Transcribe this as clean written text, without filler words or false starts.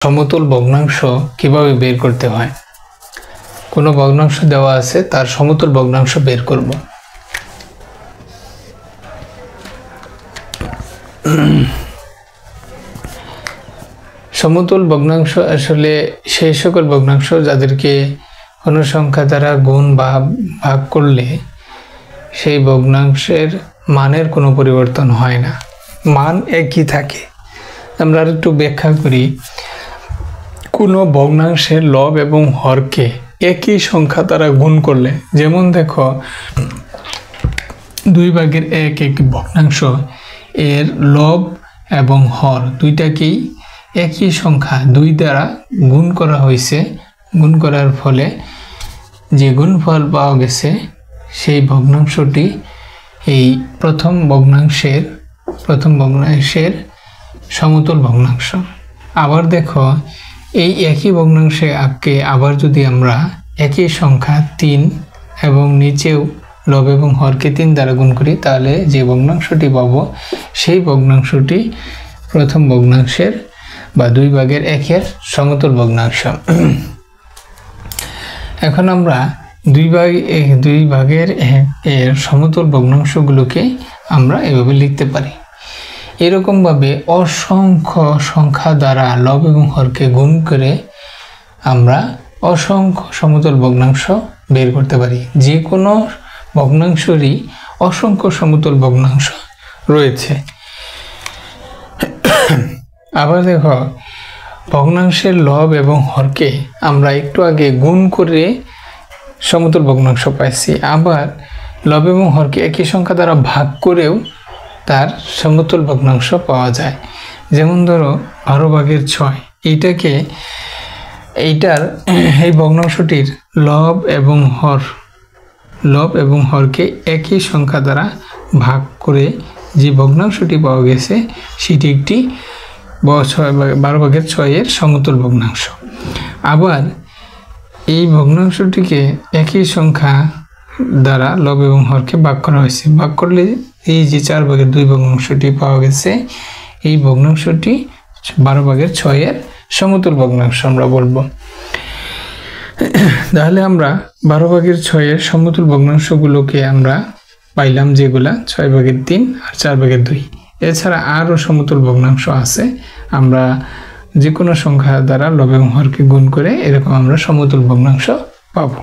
সমতুল ভগ্নাংশ কিভাবে বের করতে হয়। কোনো ভগ্নাংশ দেওয়া আছে, তার সমতুল ভগ্নাংশ বের করব। সমতুল ভগ্নাংশ আসলে সেই সকল ভগ্নাংশ যাদেরকে কোনো সংখ্যা দ্বারা গুণ বা ভাগ করলে সেই ভগ্নাংশের মানের কোনো পরিবর্তন হয় না, মান একই থাকে। আমরা আর একটু ব্যাখ্যা করি। কোনো ভগ্নাংশের লব এবং হরকে একই সংখ্যা দ্বারা গুণ করলে, যেমন দেখো 2/1 একটি ভগ্নাংশ, এর লব এবং হর দুইটাকেই একই সংখ্যা 2 দ্বারা গুণ করা হয়েছে। গুণ করার ফলে যে গুণফল পাওয়া গেছে সেই ভগ্নাংশটি এই প্রথম ভগ্নাংশের সমতুল ভগ্নাংশ। আবার দেখো এই একই ভগ্নাংশে আবার যদি আমরা একই সংখ্যা 3 এবং নিচেও লব এবং হরকে 3 দ্বারা গুণ করি, তাহলে যে ভগ্নাংশটি পাবো সেই ভগ্নাংশটি প্রথম ভগ্নাংশের বা 2/1 সমতুল ভগ্নাংশ। এখন আমরা 2/1 সমতুল ভগ্নাংশগুলোকে আমরা এভাবে লিখতে পারি। এরকমভাবে অসংখ্য সংখ্যা দ্বারা লব এবং হরকে গুণ করে আমরা অসংখ্য সমতুল ভগ্নাংশ বের করতে পারি। যে কোনো ভগ্নাংশেরই অসংখ্য সমতুল ভগ্নাংশ রয়েছে। আবার দেখো ভগ্নাংশের লব এবং হরকে আমরা একটু আগে গুণ করে সমতুল ভগ্নাংশ পাইছি। আবার লব এবং হরকে একই সংখ্যা দ্বারা ভাগ করেও তার সমতুল ভগ্নাংশ পাওয়া যায়। যেমন ধরো 12/6, এই ভগ্নাংশটির লব এবং হরকে একই সংখ্যা দ্বারা ভাগ করে যে ভগ্নাংশটি পাওয়া গেছে সেটি একটি 12/6 সমতুল ভগ্নাংশ। আবার এই ভগ্নাংশটিকে একই সংখ্যা দ্বারা লব এবং হরকে ভাগ করা হয়েছে। ভাগ করলে এই যে 4/2 ভগ্নাংশটি পাওয়া গেছে, এই ভগ্নাংশটি 12/6 সমতুল ভগ্নাংশ আমরা বলবো। তাহলে আমরা 12/6 সমতুল ভগ্নাংশগুলোকে আমরা পাইলাম, যেগুলা 6/3 আর 4/2। এছাড়া আরও সমতুল ভগ্নাংশ আছে। আমরা যে কোনো সংখ্যা দ্বারা লব এবং হরকে গুণ করে এরকম আমরা সমতুল ভগ্নাংশ পাবো।